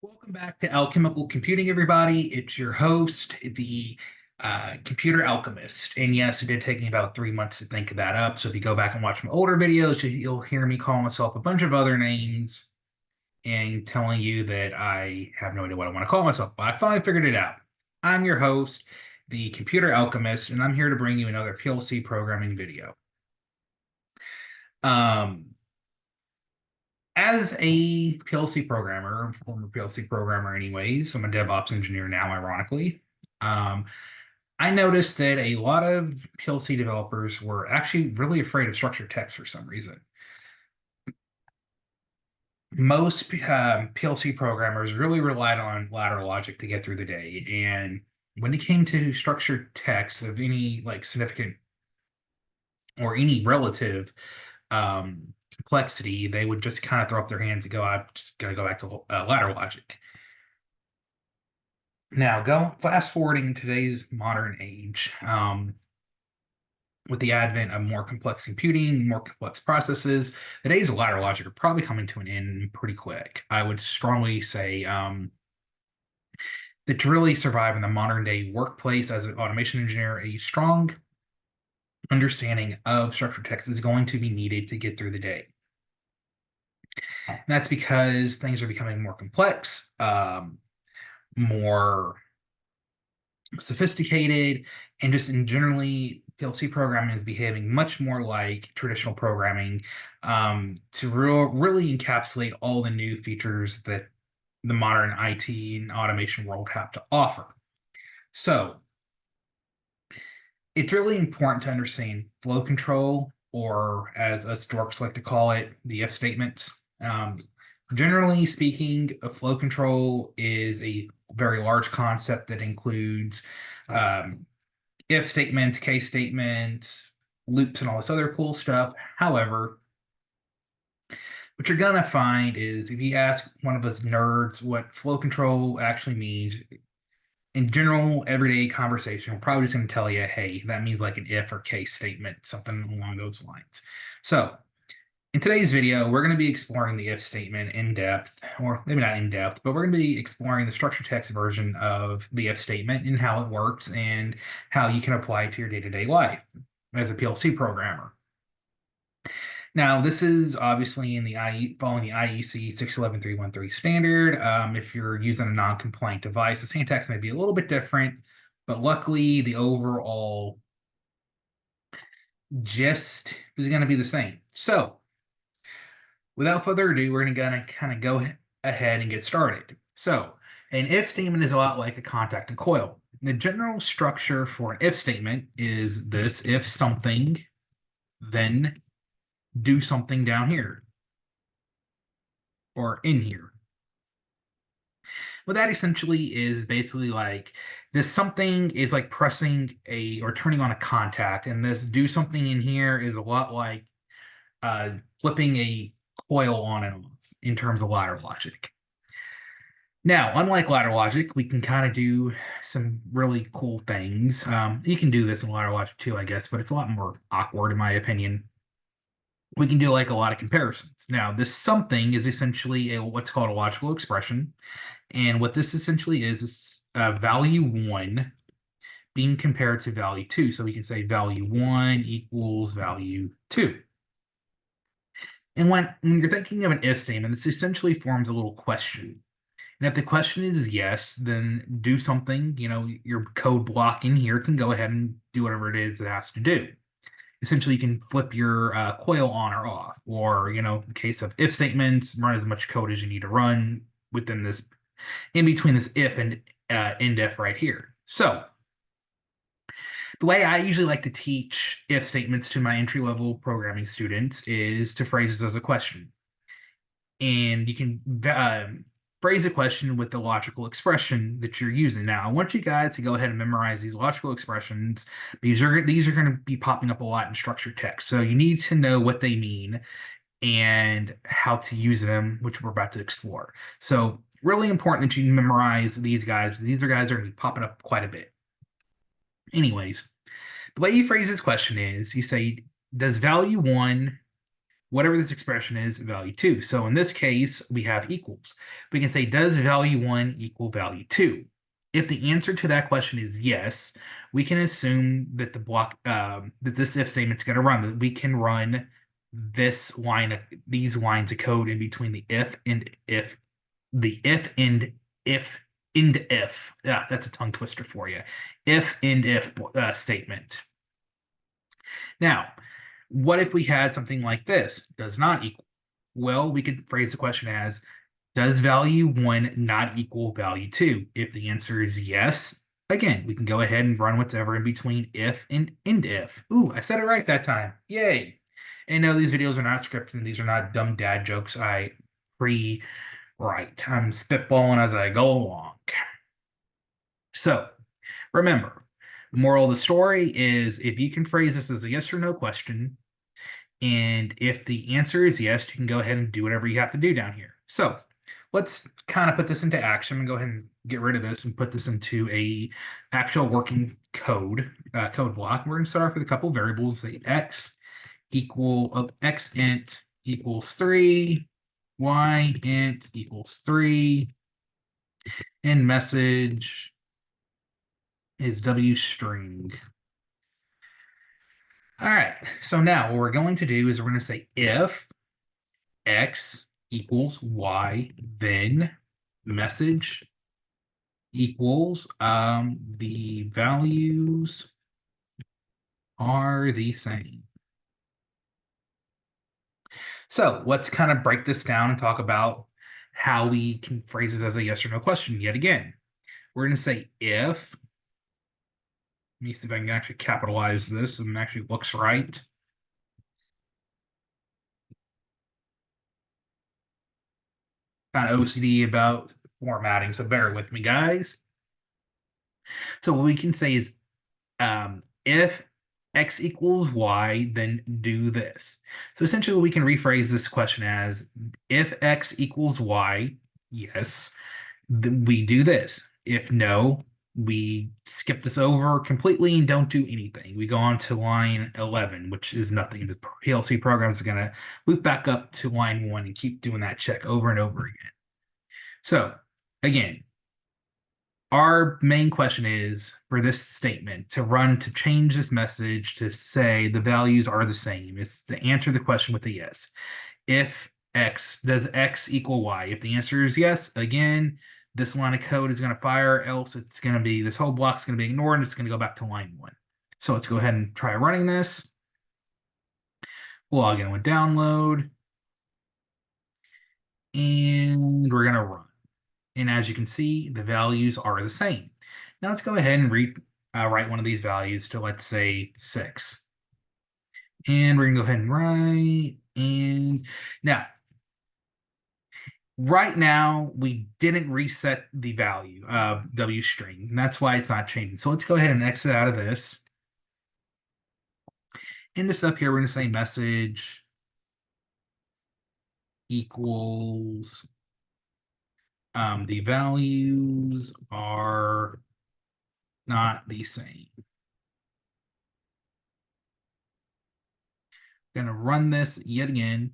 Welcome back to Alchemical Computing, everybody. It's your host, the Computer Alchemist. And yes, it did take me about 3 months to think of that up. So if you go back and watch my older videos, you'll hear me call myself a bunch of other names and telling you that I have no idea what I want to call myself. But I finally figured it out. I'm your host, the Computer Alchemist, and I'm here to bring you another PLC programming video. Um, as a PLC programmer, former PLC programmer, anyways, I'm a DevOps engineer now, ironically. Um, I noticed that a lot of PLC developers were actually really afraid of structured text for some reason. Most PLC programmers really relied on ladder logic to get through the day, and when it came to structured text of any like significant or any relative complexity, they would just kind of throw up their hands and go, "I'm just going to go back to ladder logic." Now, go fast forwarding in today's modern age, with the advent of more complex computing, more complex processes, the days of ladder logic are probably coming to an end pretty quick. I would strongly say that to really survive in the modern day workplace as an automation engineer, a strong understanding of structured text is going to be needed to get through the day. And that's because things are becoming more complex, more sophisticated, and just in generally PLC programming is behaving much more like traditional programming, to really encapsulate all the new features that the modern IT and automation world have to offer. So it's really important to understand flow control, or as us dorks like to call it, the if statements. Generally speaking, a flow control is a very large concept that includes um, if statements, case statements, loops, and all this other cool stuff. However, what you're gonna find is if you ask one of us nerds what flow control actually means, in general, everyday conversation, we're probably just gonna tell you, hey, that means like an if or case statement, something along those lines. So in today's video, we're going to be exploring the if statement in depth, or maybe not in depth, but we're going to be exploring the structured text version of the if statement and how it works and how you can apply it to your day-to-day life as a PLC programmer. Now, this is obviously in the following the IEC 611313 standard. If you're using a non-compliant device, the syntax may be a little bit different, but luckily the overall gist is going to be the same. So without further ado, we're going to kind of go ahead and get started. So, an if statement is a lot like a contact and coil. The general structure for an if statement is this: if something, then do something down here or in here. What that essentially is basically like this something is like pressing a or turning on a contact, and this do something in here is a lot like flipping a coil on and off in terms of ladder logic. Now, unlike ladder logic, we can kind of do some really cool things. You can do this in ladder logic too, I guess, but it's a lot more awkward in my opinion. We can do like a lot of comparisons. Now, this something is essentially what's called a logical expression. And what this essentially is value 1 being compared to value 2. So we can say value 1 equals value 2. And when you're thinking of an if statement, this essentially forms a little question. And if the question is yes, then do something. Your code block in here can go ahead and do whatever it is it has to do. Essentially, you can flip your coil on or off, or, in the case of if statements, run as much code as you need to run within this, in between this if and end if right here. So the way I usually like to teach if statements to my entry-level programming students is to phrase this as a question. And you can phrase a question with the logical expression that you're using. Now, I want you guys to go ahead and memorize these logical expressions because these are going to be popping up a lot in structured text. So you need to know what they mean and how to use them, which we're about to explore. So really important that you memorize these guys. These guys are going to be popping up quite a bit. Anyways, the way you phrase this question is you say, does value 1 whatever this expression is, value 2. So in this case, we have equals. We can say, does value 1 equal value 2? If the answer to that question is yes, we can assume that the block that this if statement's going to run, that we can run these lines of code in between the if and if, the if and if and if. Yeah, that's a tongue twister for you. If and if statement. Now, what if we had something like this? Does not equal. Well, we could phrase the question as, does value 1 not equal value 2? If the answer is yes, again, we can go ahead and run whatever in between if and if. Ooh, I said it right that time. Yay. And no, these videos are not scripted, and these are not dumb dad jokes I pre-write. I'm spitballing as I go along. So, remember, the moral of the story is if you can phrase this as a yes or no question, and if the answer is yes, you can go ahead and do whatever you have to do down here. So let's kind of put this into action and go ahead and get rid of this and put this into a actual working code block. We're going to start off with a couple variables, say x int equals 3, y int equals 3, and message is w string. All right, so now what we're going to do is we're going to say if x equals y, then message equals the values are the same. So let's kind of break this down and talk about how we can phrase this as a yes or no question yet again. We're going to say if, let me see if I can actually capitalize this and it actually looks right. Kind of OCD about formatting, so bear with me, guys. So what we can say is if x equals y, then do this. So essentially we can rephrase this question as if x equals y, yes, then we do this. If no, we skip this over completely and don't do anything. We go on to line 11, which is nothing. The PLC program is going to loop back up to line 1 and keep doing that check over and over again. So again, our main question is for this statement to change this message to say the values are the same. It's to answer the question with a yes. If does x equal y? If the answer is yes, again, this line of code is going to fire, else it's going to be, this whole block is going to be ignored and it's going to go back to line 1. So let's go ahead and try running this. We'll log in with download. And we're going to run. And as you can see, the values are the same. Now let's go ahead and write one of these values to, let's say, 6. And we're going to go ahead and write. And now, right now, we didn't reset the value of W string. And that's why it's not changing. So let's go ahead and exit out of this. And this up here, we're going to say message equals the values are not the same. Going to run this yet again.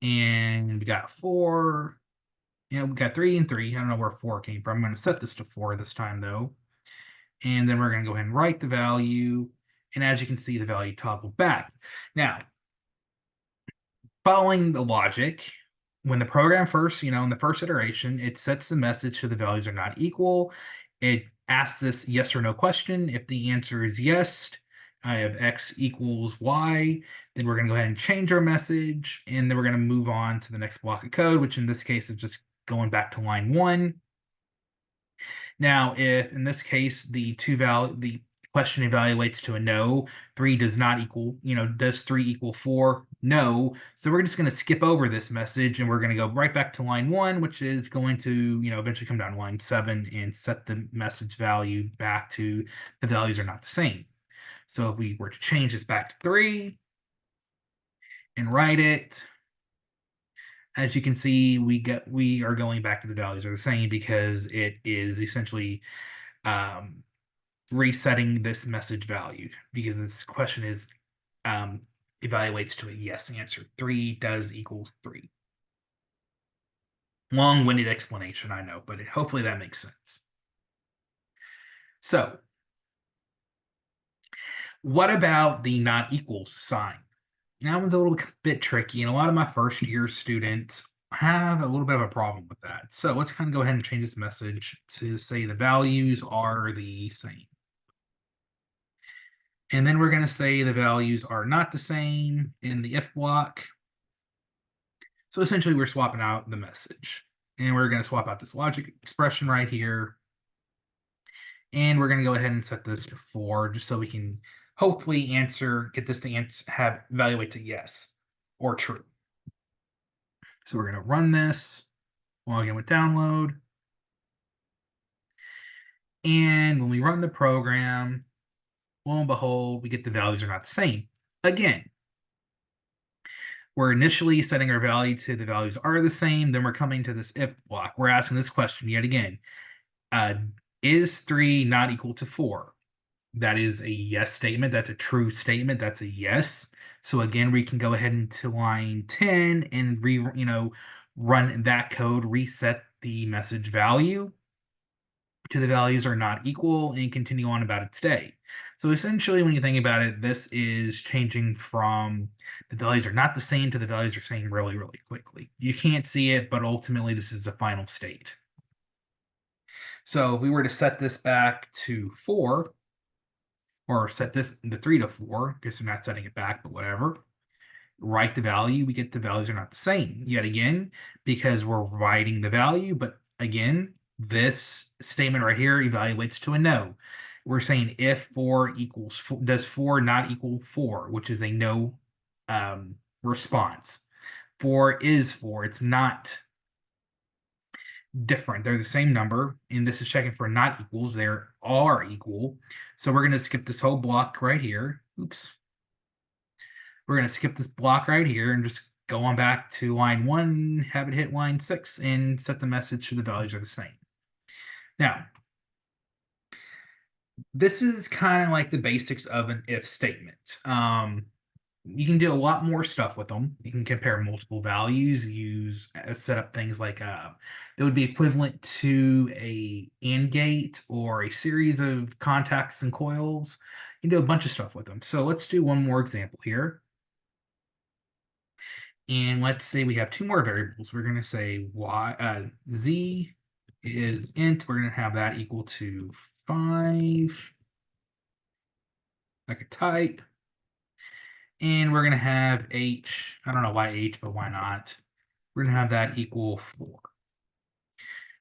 And we got 4. We got 3 and 3. I don't know where 4 came from. I'm going to set this to 4 this time, though. And then we're going to go ahead and write the value. And as you can see, the value toggled back. Now, following the logic, when the program first, in the first iteration, it sets the message to the values are not equal. It asks this yes or no question. If the answer is yes, I have x equals y, then we're going to go ahead and change our message, and then we're going to move on to the next block of code, which in this case is just going back to line 1. Now, if in this case the question evaluates to a no, 3 does not equal, does 3 equal 4? No. So we're just going to skip over this message and we're going to go right back to line 1, which is going to, eventually come down to line 7 and set the message value back to the values are not the same. So if we were to change this back to 3 and write it, as you can see, we are going back to the values are the same because it is essentially resetting this message value because this question is evaluates to a yes answer. 3 does equal 3. Long-winded explanation, I know, but hopefully that makes sense. So, what about the not equals sign? That one's a little bit tricky, and a lot of my first year students have a little bit of a problem with that. So let's kind of go ahead and change this message to say the values are the same. And then we're going to say the values are not the same in the if block. So essentially we're swapping out the message. And we're going to swap out this logic expression right here. And we're going to go ahead and set this to 4 just so we can hopefully get this to evaluate to yes or true. So we're going to run this, log in with download. And when we run the program, lo and behold, we get the values are not the same. Again, we're initially setting our value to the values are the same. Then we're coming to this if block. We're asking this question yet again. Is 3 not equal to 4? That is a yes statement. That's a true statement. That's a yes. So again, we can go ahead into line 10 and run that code, reset the message value to the values are not equal, and continue on about its day. So essentially, when you think about it, this is changing from the values are not the same to the values are same really, really quickly. You can't see it, but ultimately this is the final state. So if we were to set this back to 4, or set the 3 to 4, I guess we're not setting it back, but whatever. Write the value, we get the values are not the same. Yet again, because we're writing the value, but again, this statement right here evaluates to a no. We're saying if 4 equals 4, does 4 not equal 4, which is a no response. 4 is 4. It's not different. They're the same number, and this is checking for not equals. They are equal. So we're going to skip this whole block right here. Oops. We're going to skip this block right here and just go on back to line 1, have it hit line 6, and set the message to the values are the same. Now, this is kind of like the basics of an if statement. You can do a lot more stuff with them. You can compare multiple values, set up things like that would be equivalent to a AND gate or a series of contacts and coils. You can do a bunch of stuff with them. So let's do one more example here. And let's say we have 2 more variables. We're going to say z is int. We're going to have that equal to 5, like a type. And we're going to have h, I don't know why h, but why not? We're going to have that equal 4.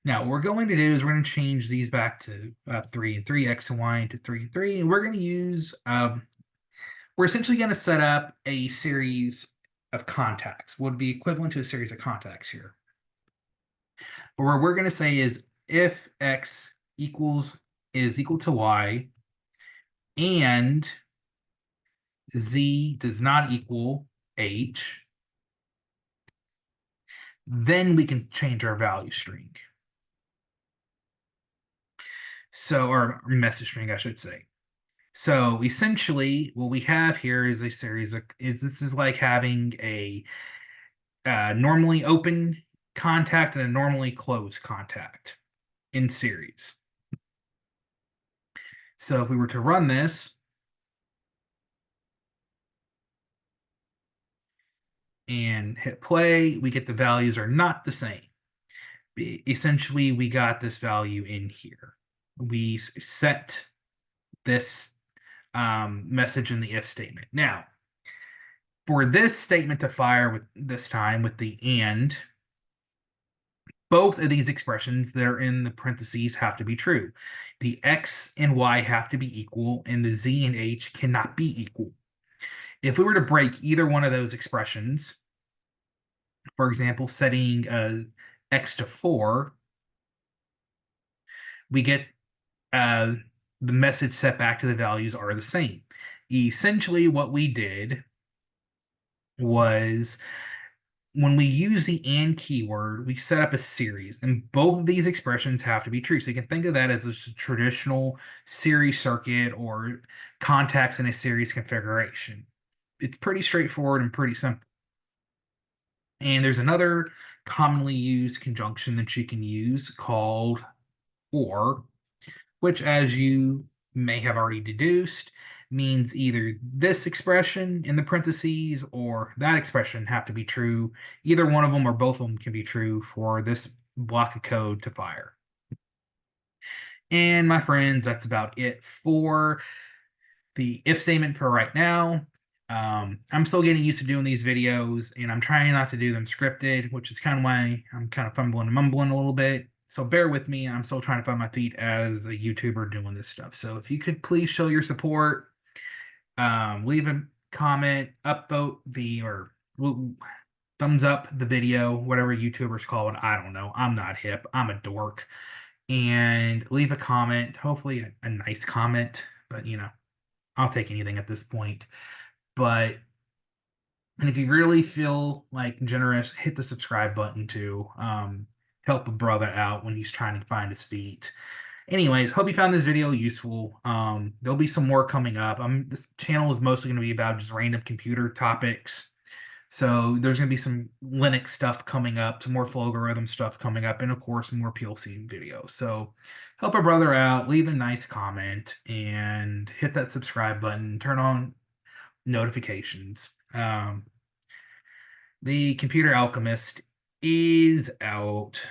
Now, what we're going to do is we're going to change these back to 3 and 3, x and y into 3 and 3. And we're going to use, we're essentially going to set up a series of contacts, would be equivalent to a series of contacts here. But what we're going to say is if x is equal to y and z does not equal h, then we can change our value string. So, or message string, I should say. So essentially, what we have here is a series of, this is like having a normally open contact and a normally closed contact in series. So if we were to run this, and hit play, we get the values are not the same. Essentially, we got this value in here. We set this message in the if statement. Now, for this statement to fire with this time with the and, both of these expressions that are in the parentheses have to be true. The x and y have to be equal, and the z and h cannot be equal. If we were to break either one of those expressions, for example, setting x to 4, we get the message set back to the values are the same. Essentially, what we did was when we use the and keyword, we set up a series, and both of these expressions have to be true. So you can think of that as a traditional series circuit or contacts in a series configuration. It's pretty straightforward and pretty simple. And there's another commonly used conjunction that you can use called or, which, as you may have already deduced, means either this expression in the parentheses or that expression have to be true. Either one of them or both of them can be true for this block of code to fire. And my friends, that's about it for the if statement for right now. I'm still getting used to doing these videos, and I'm trying not to do them scripted, which is kind of why I'm kind of fumbling and mumbling a little bit. So bear with me. I'm still trying to find my feet as a YouTuber doing this stuff. So if you could please show your support, leave a comment, upvote the or thumbs up the video, whatever YouTubers call it. I don't know. I'm not hip. I'm a dork. And leave a comment, hopefully a nice comment, but I'll take anything at this point. But and if you really feel like generous, hit the subscribe button to help a brother out when he's trying to find his feet. Anyways, hope you found this video useful. There'll be some more coming up. This channel is mostly going to be about just random computer topics. So there's going to be some Linux stuff coming up, some more Flowgorithm stuff coming up, and of course, some more PLC videos. So help a brother out, leave a nice comment, and hit that subscribe button, turn on notifications. The Computer Alchemist is out.